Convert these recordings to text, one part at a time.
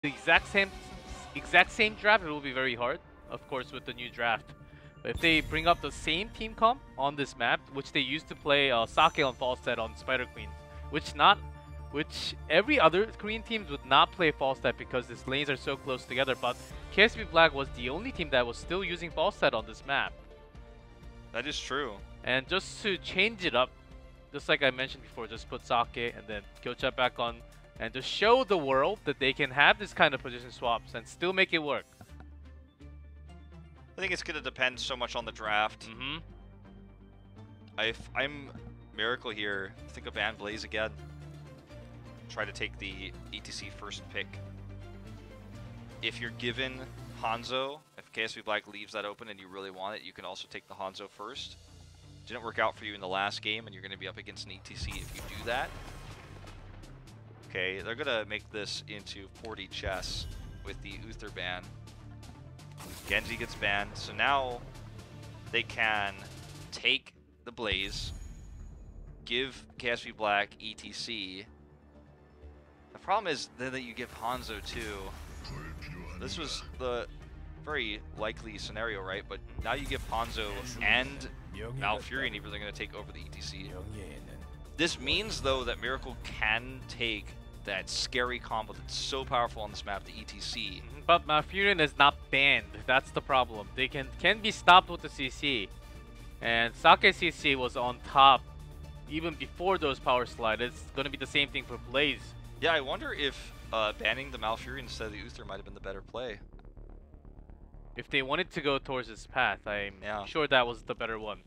the exact same draft, it will be very hard, of course, with the new draft. But if they bring up the same team comp on this map, which they used to play Sake on Falstad on Spider Queen, which every other Korean teams would not play Falstad because these lanes are so close together. But KSV Black was the only team that was still using Falstad on this map. That is true. And just to change it up, just like I mentioned before, just put Sake and then Kyocha back on, and to show the world that they can have this kind of position swaps and still make it work. I think it's going to depend so much on the draft. If I'm Miracle here, I think of ban Blaze again. Try to take the ETC first pick. If you're given Hanzo, if KSV Black leaves that open and you really want it, you can also take the Hanzo first. Didn't work out for you in the last game, and you're going to be up against an ETC if you do that. Okay, they're going to make this into 40 chess with the Uther ban. Genji gets banned, so now they can take the Blaze, give KSV Black ETC. The problem is then that you give Hanzo too. This was the very likely scenario, right? But now you give Hanzo and Malfurion even they're going to take over the ETC. This means though that Miracle can take that scary combo that's so powerful on this map, the ETC. But Malfurion is not banned. That's the problem. They can be stopped with the CC. And Sake CC was on top even before those power slide. It's going to be the same thing for Blaze. Yeah, I wonder if banning the Malfurion instead of the Uther might have been the better play. If they wanted to go towards this path, I'm sure that was the better one.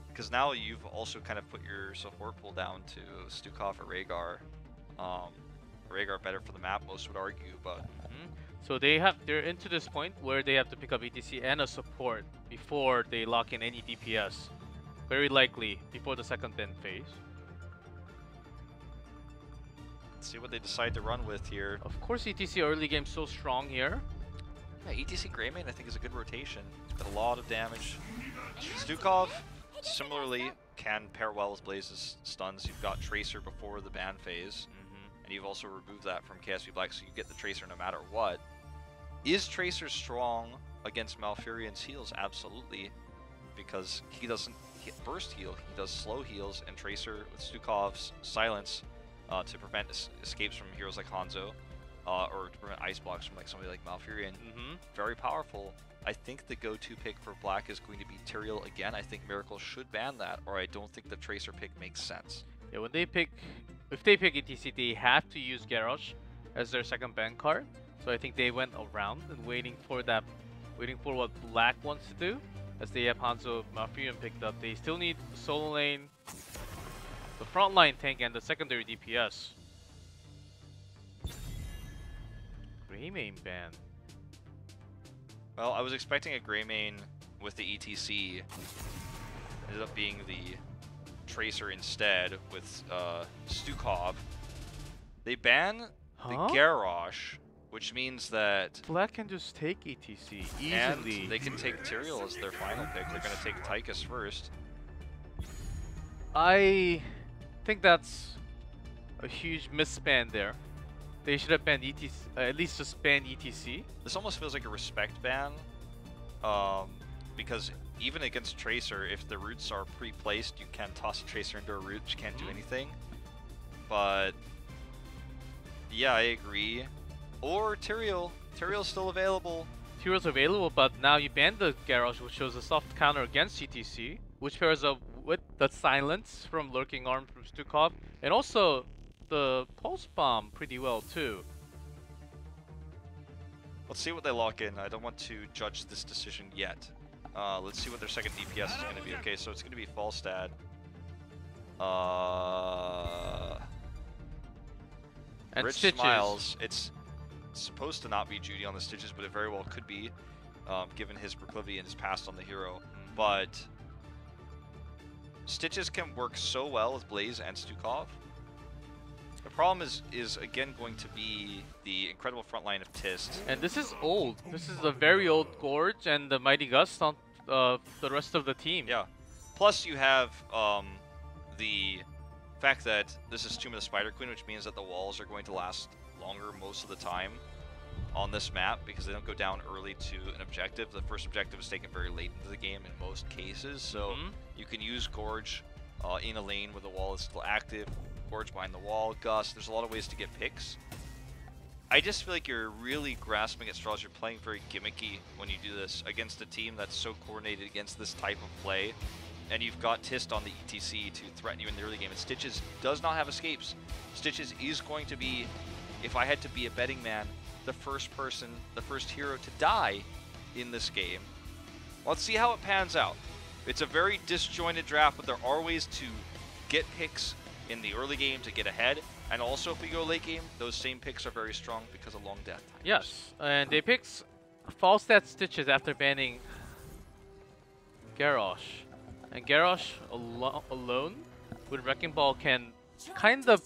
Because now you've also kind of put your support pool down to Stukov or Rhaegar. Rhaegar better for the map, most would argue, but... So they're into this point where they have to pick up ETC and a support before they lock in any DPS. Very likely before the second ban phase. Let's see what they decide to run with here. Of course ETC early game so strong here. Yeah, ETC Greymane I think is a good rotation. It's got a lot of damage. Stukov, similarly, can pair well with Blaze's stuns. You've got Tracer before the ban phase. And you've also removed that from KSV Black, so you get the Tracer no matter what. Is Tracer strong against Malfurion's heals? Absolutely. Because he doesn't burst heal, he does slow heals, and Tracer with Stukov's silence to prevent escapes from heroes like Hanzo, or to prevent ice blocks from like somebody like Malfurion. Very powerful. I think the go-to pick for Black is going to be Tyrael again. I think Miracle should ban that, or I don't think the Tracer pick makes sense. Yeah, when they pick, if they pick ETC, they have to use Garrosh as their second ban card. So I think they went around and waiting for what Black wants to do. As they have Hanzo Malfurion picked up, they still need the solo lane, the frontline tank, and the secondary DPS. Greymane ban. Well, I was expecting a Greymane with the ETC. Ended up being the Tracer instead with Stukov. They ban the Garrosh, which means that Black can just take ETC easily. And they can take Tyrael as their final pick. They're going to take Tychus first. I think that's a huge misban there. They should have banned ETC, at least just ban ETC. This almost feels like a respect ban, because even against Tracer, if the roots are pre-placed, you can toss a Tracer into a root, which can't do anything. But yeah, I agree. Or Tyrael. Tyrael's still available. Tyrael's available, but now you ban the Garrosh, which shows a soft counter against ETC, which pairs up with the silence from Lurking Arm from Stukov, and also the Pulse Bomb pretty well too. Let's see what they lock in. I don't want to judge this decision yet. Let's see what their second DPS is going to be. Okay, so it's going to be Falstad. And Rich Stitches. Smiles. It's supposed to not be Judy on the Stitches, but it very well could be, given his proclivity and his past on the hero. But Stitches can work so well with Blaze and Stukov. The problem is again going to be the incredible front line of Tist. And this is old. This is a very old Gorge and the Mighty Gust on the rest of the team. Yeah. Plus you have the fact that this is Tomb of the Spider Queen, which means that the walls are going to last longer most of the time on this map because they don't go down early to an objective. The first objective is taken very late into the game in most cases, so you can use Gorge in a lane where the wall is still active, Gorge behind the wall, Gust. There's a lot of ways to get picks. I just feel like you're really grasping at straws. You're playing very gimmicky when you do this against a team that's so coordinated against this type of play. And you've got Tist on the ETC to threaten you in the early game. And Stitches does not have escapes. Stitches is going to be, if I had to be a betting man, the first person, the first hero to die in this game. Let's see how it pans out. It's a very disjointed draft, but there are ways to get picks in the early game to get ahead. And also, if we go late game, those same picks are very strong because of long death times. Yes, and they picked Falstad Stitches after banning Garrosh. And Garrosh alone with Wrecking Ball can kind of,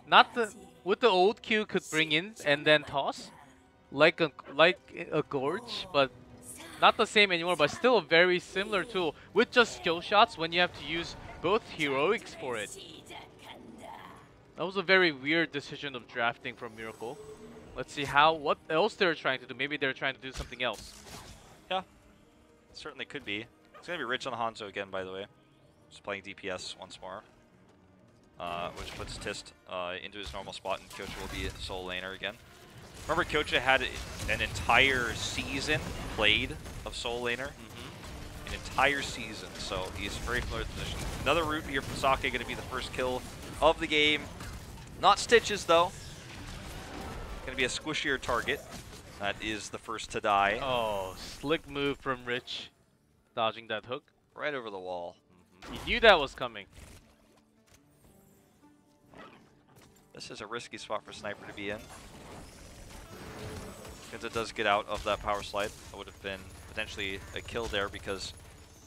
not the, with the old Q could bring in and then toss, like a Gorge, but not the same anymore, but still a very similar tool with just skill shots when you have to use both heroics for it. That was a very weird decision of drafting from Miracle. Let's see what else they're trying to do. Maybe they're trying to do something else. Yeah, certainly could be. It's going to be rich on Hanzo again, by the way. Just playing DPS once more. Which puts Tist into his normal spot, and Kyocha will be sole laner again. Remember, Kyocha had an entire season played of sole laner? An entire season, so he's very familiar with the position. Another route here from Sake, going to be the first kill of the game. Not Stitches, though. Going to be a squishier target. That is the first to die. Oh, slick move from Rich. Dodging that hook. Right over the wall. He knew that was coming. This is a risky spot for Sniper to be in. Since it does get out of that power slide, that would have been potentially a kill there because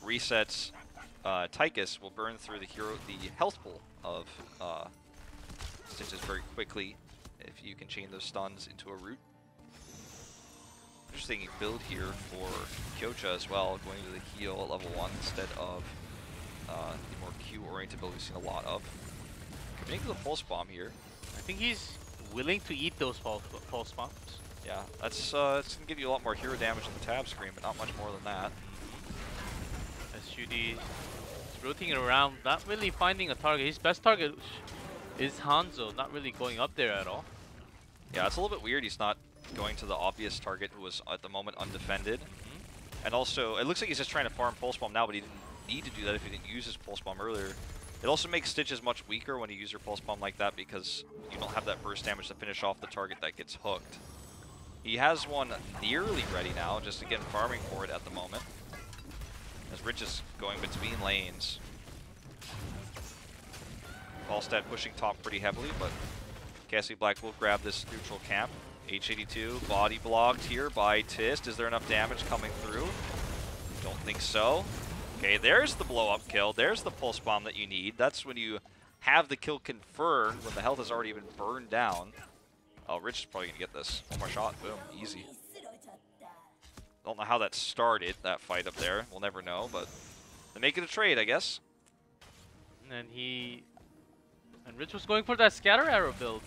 resets Tychus will burn through the health pool of Stitches very quickly if you can chain those stuns into a root. Interesting build here for Kyocha as well, going to the heal at level 1 instead of the more Q-oriented build we've seen a lot of. Committing to the pulse bomb here. I think he's willing to eat those pulse bombs. Yeah, it's going to give you a lot more hero damage on the tab screen, but not much more than that. SUD is rotating around, not really finding a target. His best target is Hanzo, not really going up there at all. Yeah, it's a little bit weird he's not going to the obvious target who was at the moment undefended. And also, it looks like he's just trying to farm Pulse Bomb now, but he didn't need to do that if he didn't use his Pulse Bomb earlier. It also makes Stitches much weaker when you use your Pulse Bomb like that because you don't have that burst damage to finish off the target that gets hooked. He has one nearly ready now, just again farming for it at the moment. As Rich is going between lanes. Falstad pushing top pretty heavily, but KSV Black will grab this neutral camp. H82 body blocked here by Tist. Is there enough damage coming through? Don't think so. Okay, there's the blow-up kill. There's the pulse bomb that you need. That's when you have the kill confirmed, when the health has already been burned down. Oh, Rich is probably going to get this. One more shot. Boom. Easy. Don't know how that started, that fight up there. We'll never know, but they make it a trade, I guess. And Rich was going for that scatter arrow build.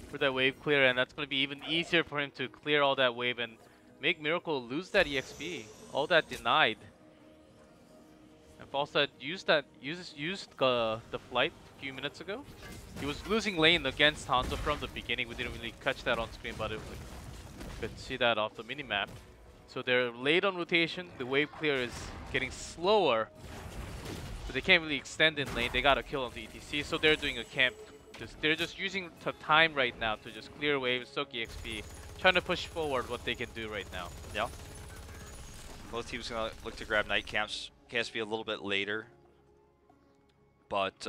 For that wave clear, and that's going to be even easier for him to clear all that wave and make Miracle lose that EXP. All that denied. And Falstad used the flight a few minutes ago. He was losing lane against Hanzo from the beginning. We didn't really catch that on screen, but you could see that off the minimap. So they're late on rotation. The wave clear is getting slower, but they can't really extend in lane. They got a kill on the ETC, so they're doing a camp. They're just using the time right now to just clear waves, soak EXP, trying to push forward what they can do right now. Yeah. Both teams going to look to grab night camps. KSV a little bit later. But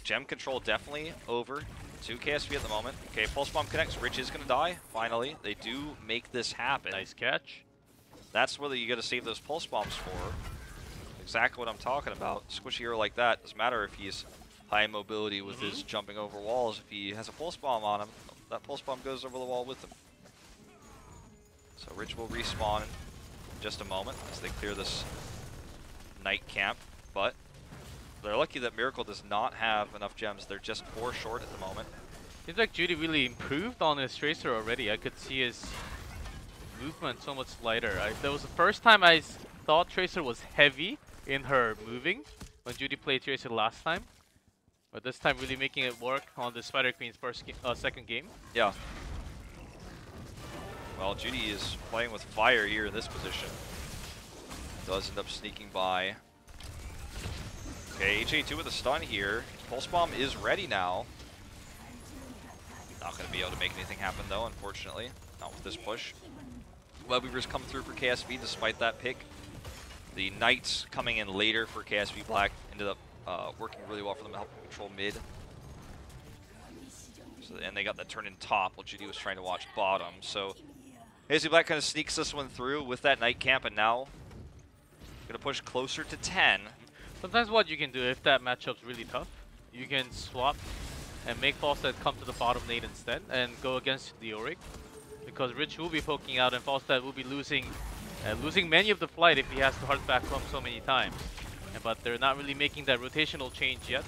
gem control definitely over to KSV at the moment. Okay, Pulse Bomb connects. Rich is going to die, finally. They do make this happen. Nice catch. That's whether you got to save those Pulse Bombs for. Exactly what I'm talking about. Squishy hero like that. Doesn't matter if he's high mobility with his jumping over walls. If he has a Pulse Bomb on him, that Pulse Bomb goes over the wall with him. So Rich will respawn in just a moment as they clear this night camp, but they're lucky that Miracle does not have enough gems. They're just 4 short at the moment. Seems like Judy really improved on his Tracer already. I could see his movement so much lighter. That was the first time I thought Tracer was heavy in her moving when Judy played Tracer last time. But this time really making it work on the Spider Queen's second game. Yeah. Well, Judy is playing with fire here in this position. Does end up sneaking by. Okay, HA2 with a stun here. Pulse Bomb is ready now. Not going to be able to make anything happen though, unfortunately. Not with this push. Webweavers come through for KSV despite that pick. The Knights coming in later for KSV Black ended up working really well for them to help control mid. So, and they got that turn in top while Judy was trying to watch bottom. So KSV Black kind of sneaks this one through with that Knight camp, and now going to push closer to 10. Sometimes what you can do if that matchup's really tough, you can swap and make Falstad come to the bottom lane instead and go against the Yorick. Because Rich will be poking out and Falstad will be losing many of the flight if he has to hard back home so many times. But they're not really making that rotational change yet.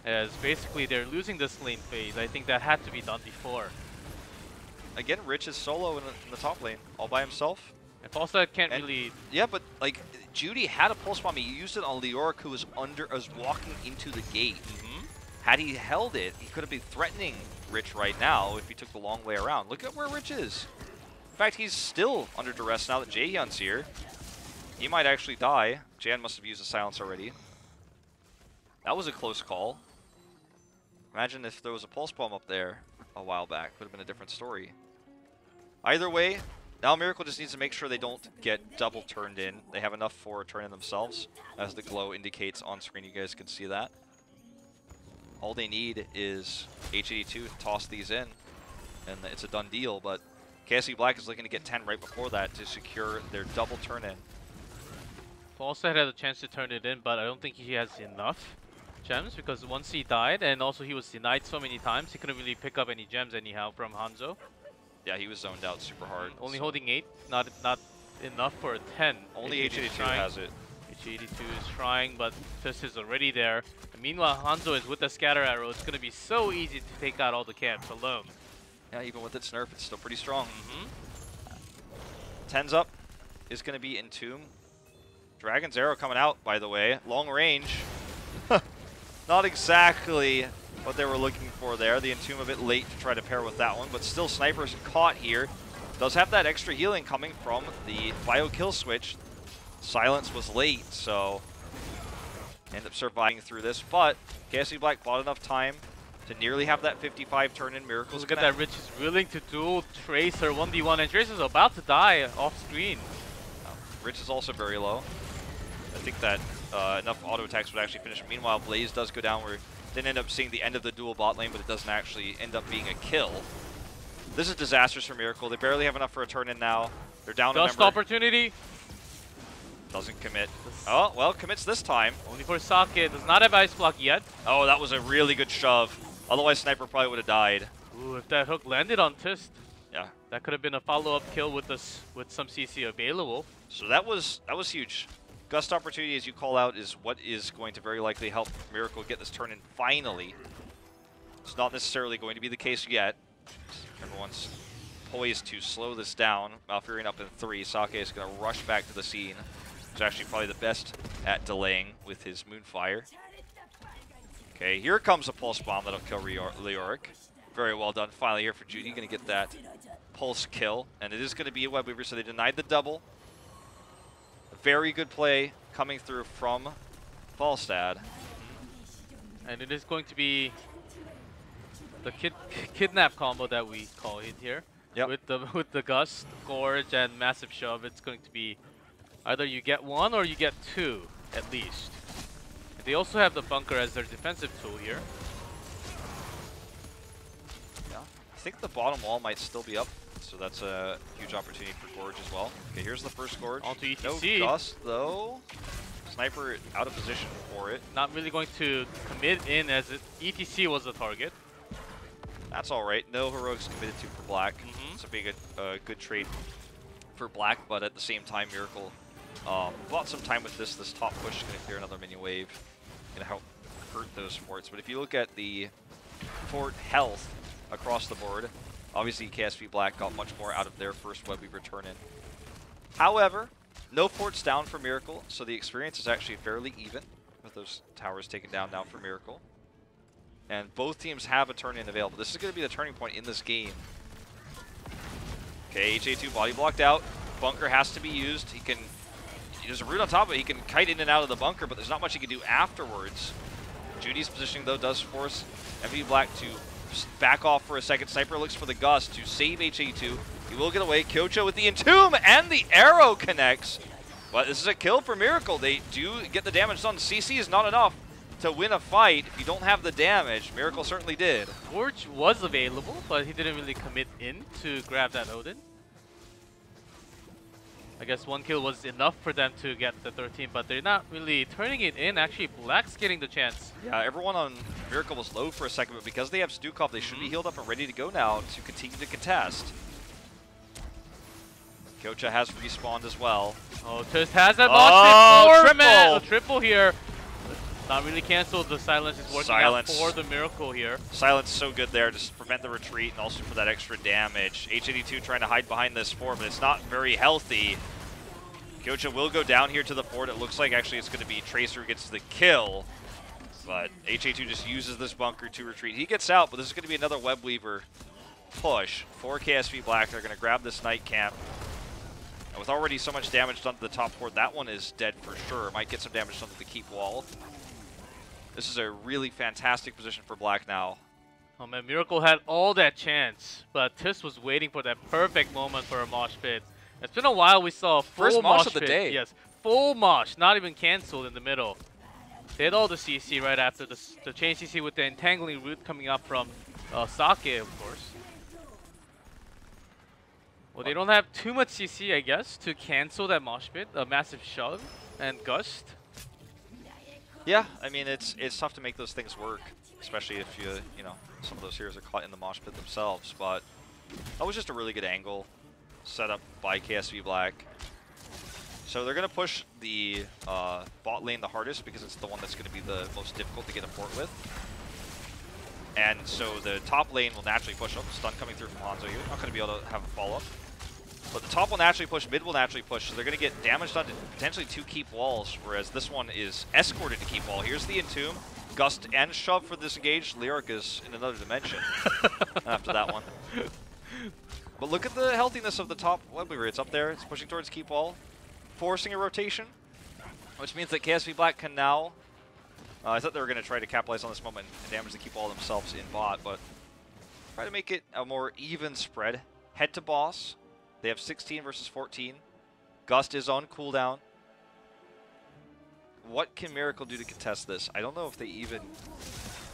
As basically they're losing this lane phase. I think that had to be done before. Again, Rich is solo in the top lane, all by himself. And Falstad can't really... Yeah, but like, Judy had a pulse bomb. He used it on Leoric, who was walking into the gate. Had he held it, he could have been threatening Rich right now if he took the long way around. Look at where Rich is. In fact, he's still under duress now that Jaehyun's here. He might actually die. Jan must have used the silence already. That was a close call. Imagine if there was a pulse bomb up there a while back. Would have been a different story. Either way, now Miracle just needs to make sure they don't get double turned in. They have enough for a turn in themselves, as the glow indicates on screen. You guys can see that. All they need is H82 to toss these in, and it's a done deal. But KSV Black is looking to get 10 right before that to secure their double turn in. Falstad had a chance to turn it in, but I don't think he has enough gems because once he died and also he was denied so many times, he couldn't really pick up any gems anyhow from Hanzo. Yeah, he was zoned out super hard. Only holding 8, not enough for a 10. Only H82 has it. H82 is trying, but Fist is already there. And meanwhile, Hanzo is with the scatter arrow. It's going to be so easy to take out all the camps alone. Yeah, even with its nerf, it's still pretty strong. 10's up is going to be Entomb. Dragon's Arrow coming out, by the way. Long range. Not exactly what they were looking for there. The Entomb a bit late to try to pair with that one, but still Sniper's caught here. Does have that extra healing coming from the bio kill switch. Silence was late, so end up surviving through this, but KSV Black bought enough time to nearly have that 55 turn in. Miracle's Look at that, Rich is willing to duel Tracer 1v1, and Tracer's about to die off screen. Rich is also very low. I think that enough auto attacks would actually finish him. Meanwhile, Blaze does go down. We didn't end up seeing the end of the dual bot lane, but it doesn't actually end up being a kill. This is disastrous for Miracle. They barely have enough for a turn in now. They're down a member. Dust opportunity. Doesn't commit. Oh, well, commits this time. Only for Sake. Does not have ice block yet. Oh, that was a really good shove. Otherwise, Sniper probably would have died. Ooh, if that hook landed on Tist, yeah, that could have been a follow-up kill with some CC available. So that was huge. Gust opportunity, as you call out, is what is going to very likely help Miracle get this turn in finally. It's not necessarily going to be the case yet. Everyone's poised to slow this down. Malfurion up in 3. Sake is going to rush back to the scene. He's actually probably the best at delaying with his Moonfire. Okay, here comes a Pulse Bomb that'll kill Leoric. Very well done. Finally here for Judy. Going to get that Pulse kill. And it is going to be a Webweaver, so they denied the double. A very good play coming through from Falstad. And it is going to be the kidnap combo that we call it here. Yep. With the Gust, Gorge, and Massive Shove. It's going to be either you get 1 or you get 2, at least. And they also have the Bunker as their defensive tool here. Yeah, I think the bottom wall might still be up, so that's a huge opportunity for Gorge as well. Okay, here's the first Gorge. Onto ETC. No Gust, though. Sniper out of position for it. Not really going to commit in as ETC was the target. That's all right. No heroics committed to for Black. It's a big, good trade for Black, but at the same time, Miracle bought some time with this. This top push is going to clear another minion wave. Going to help hurt those forts. But if you look at the fort health across the board. Obviously, KSV Black got much more out of their first web weaver turn in. However, no forts down for Miracle, so the experience is actually fairly even with those towers taken down now for Miracle. And both teams have a turn-in available. This is going to be the turning point in this game. Okay, HA2 body blocked out. Bunker has to be used. There's a root on top of it. He can kite in and out of the bunker, but there's not much he can do afterwards. Judy's positioning, though, does force MV Black to back off for a second. Sniper looks for the Gust to save HA2. He will get away. Kyocha with the Entomb, and the arrow connects. But this is a kill for Miracle. They do get the damage done. CC is not enough to win a fight if you don't have the damage. Miracle certainly did. Forge was available, but he didn't really commit in to grab that Odin. I guess one kill was enough for them to get the 13, but they're not really turning it in. Actually, Black's getting the chance. Yeah, everyone on Miracle was low for a second, but because they have Stukov, they should be healed up and ready to go now to continue to contest. Kyocha has respawned as well. Oh, just has that launch triple! Triple here. Not really canceled. The silence is working out for the Miracle here. Silence so good there to prevent the retreat and also for that extra damage. H82 trying to hide behind this fort, but it's not very healthy. Kyocha will go down here to the fort. It looks like actually it's going to be Tracer who gets the kill. But HA2 just uses this bunker to retreat. He gets out, but this is going to be another Web Weaver push for KSV Black. They're going to grab this Night Camp. And with already so much damage done to the top fort, that one is dead for sure. Might get some damage done to the keep wall. This is a really fantastic position for Black now. Oh man, Miracle had all that chance, but Tis was waiting for that perfect moment for a mosh pit. It's been a while we saw a full first mosh of the pit. day. Yes, full mosh, not even cancelled in the middle. They had all the CC right after the chain CC with the entangling root coming up from Sake, of course. Well, they don't have too much CC, I guess, to cancel that mosh pit, a massive shove and gust. Yeah, I mean, it's tough to make those things work, especially if you know, some of those heroes are caught in the mosh pit themselves, but that was just a really good angle set up by KSV Black. So they're going to push the bot lane the hardest because it's the one that's going to be the most difficult to get a fort with. And so the top lane will naturally push up. Stun coming through from Hanzo here. Not going to be able to have a follow-up. But the top will naturally push, mid will naturally push, so they're going to get damage done to potentially 2 keep walls, whereas this one is escorted to keep wall. Here's the Entomb, Gust and Shove for this engage. Lyric is in another dimension after that one. But look at the healthiness of the top Web Weaver. It's up there, it's pushing towards keep wall, forcing a rotation, which means that KSV Black can now... I thought they were going to try to capitalize on this moment and damage the keep wall themselves in bot, but try to make it a more even spread. Head to boss. They have 16 versus 14. Gust is on cooldown. What can Miracle do to contest this? I don't know if they even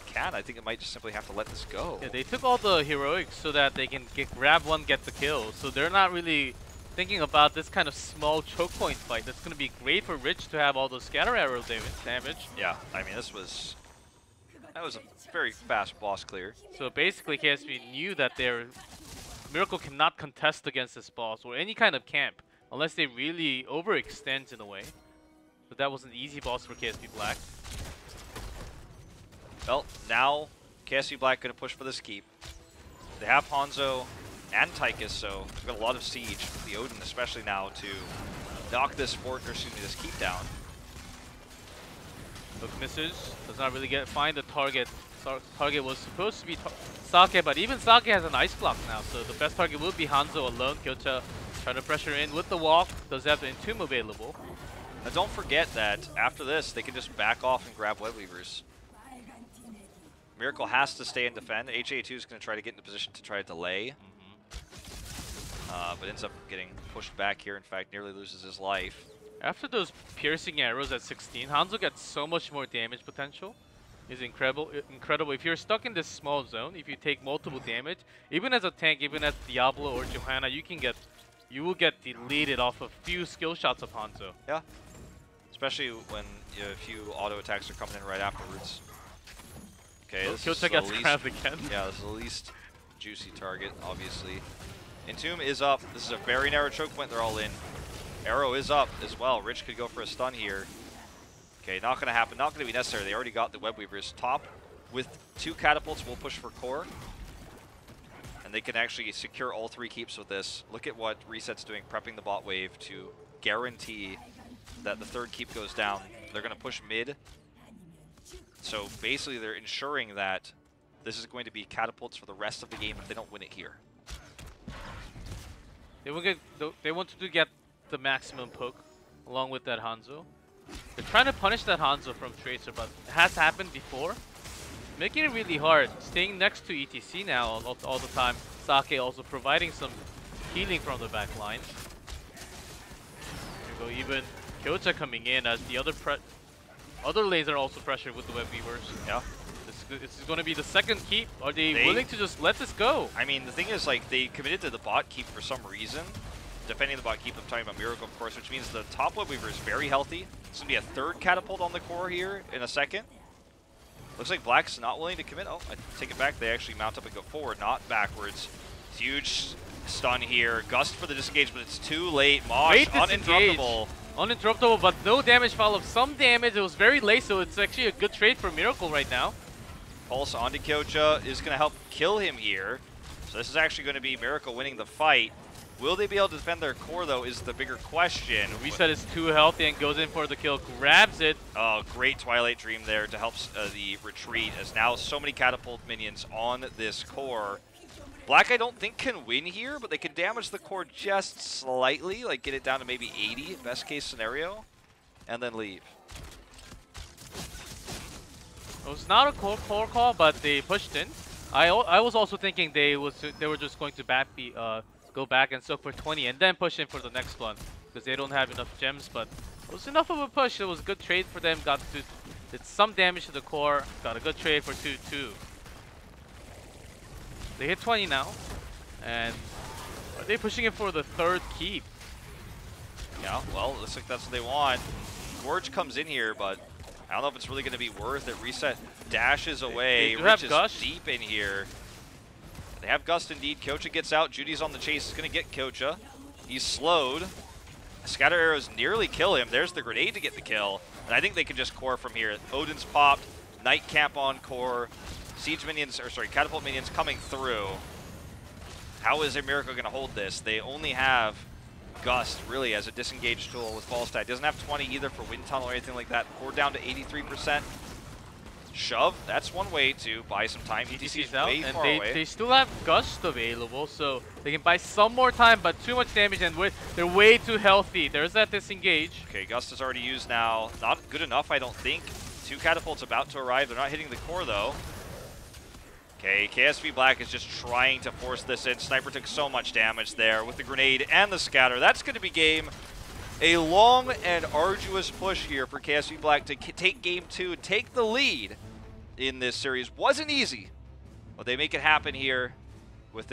can. I think it might just simply have to let this go. Yeah, they took all the heroics so that they can grab one, get the kill. So they're not really thinking about this kind of small choke point fight. That's going to be great for Rich to have all those scatter arrow damage. Yeah, I mean, that was a very fast boss clear. So basically, KSV knew that Miracle cannot contest against this boss or any kind of camp unless they really overextend in a way. But that was an easy boss for KSV Black. Well, now KSV Black going to push for this keep. They have Hanzo and Tychus, so they've got a lot of siege, the Odin especially now, to knock this fort, or excuse me, this keep down. Hook misses, does not really find the target. Target was supposed to be Sake, but even Sake has an ice block now, so the best target will be Hanzo alone. Kyocha trying to pressure in with the walk, does have the Entomb available. Now don't forget that after this, they can just back off and grab Web Weavers. Miracle has to stay and defend. HA2 is going to try to get into position to try to delay. But ends up getting pushed back here. In fact, nearly loses his life. After those piercing arrows at 16, Hanzo gets so much more damage potential. It's incredible. If you're stuck in this small zone, if you take multiple damage, even as a tank, even as Diablo or Johanna, you will get deleted off a few skill shots of Hanzo. Yeah. Especially when a few auto attacks are coming in right afterwards. Okay, this is the least, grabbed again. Yeah, this is the least juicy target, obviously. Entomb is up. This is a very narrow choke point. They're all in. Arrow is up as well. Rich could go for a stun here. Okay, not going to happen. Not going to be necessary. They already got the Web Weavers. Top with 2 catapults, we'll push for core. And they can actually secure all 3 keeps with this. Look at what Reset's doing, prepping the bot wave to guarantee that the 3rd keep goes down. They're going to push mid. So basically they're ensuring that this is going to be catapults for the rest of the game if they don't win it here. They wanted to get the maximum poke along with that Hanzo. They're trying to punish that Hanzo from Tracer, but it has happened before. Making it really hard. Staying next to ETC now all the time. Sake also providing some healing from the back line. There you go, even Kyocha coming in as the other lanes are also pressured with the web weavers. Yeah. This is going to be the 2nd keep. Are they willing to just let this go? I mean, the thing is, like, they committed to the bot keep for some reason. Defending the bot keep, I'm talking about Miracle, of course, which means the top web weaver is very healthy. It's going to be a 3rd catapult on the core here in a second. Looks like Black's not willing to commit. Oh, I take it back. They actually mount up and go forward, not backwards. Huge stun here. Gust for the disengage, but it's too late. Mosh, uninterruptible. Uninterruptible, but no damage followed. Some damage. It was very late, so it's actually a good trade for Miracle right now. Pulse onto Kyocha is going to help kill him here. So this is actually going to be Miracle winning the fight. Will they be able to defend their core, though, is the bigger question. Reset is too healthy and goes in for the kill. Grabs it. Oh, great Twilight Dream there to help the retreat, as now so many catapult minions on this core. Black, I don't think, can win here, but they can damage the core just slightly, like get it down to maybe 80, best case scenario, and then leave. It was not a core call, but they pushed in. I was also thinking they were just going to go back and soak for 20 and then push in for the next one because they don't have enough gems, but it was enough of a push. It was a good trade for them. Did some damage to the core. Got a good trade for 2-2. They hit 20 now, and are they pushing it for the 3rd keep? Yeah, well, looks like that's what they want. Gorge comes in here, but I don't know if it's really going to be worth it. Reset dashes away. They do have Rich Gush. is deep in here. They have Gust indeed. Kyocha gets out. Judy's on the chase. Is going to get Kyocha. He's slowed. Scatter arrows nearly kill him. There's the grenade to get the kill. And I think they can just core from here. Odin's popped. Night Camp on core. Siege minions, or sorry, catapult minions coming through. How is a Miracle going to hold this? They only have Gust, really, as a disengaged tool with Fall Stack. Doesn't have 20 either for Wind Tunnel or anything like that. Core down to 83%. Shove, that's one way to buy some time. ETC's out, way and far away. They still have Gust available, so they can buy some more time, but too much damage, and they're way too healthy. There's that disengage. Okay, Gust is already used now. Not good enough, I don't think. 2 catapults about to arrive. They're not hitting the core, though. Okay, KSV Black is just trying to force this in. Sniper took so much damage there with the grenade and the scatter. That's going to be game. A long and arduous push here for KSV Black to take game 2, take the lead in this series. Wasn't easy, but they make it happen here.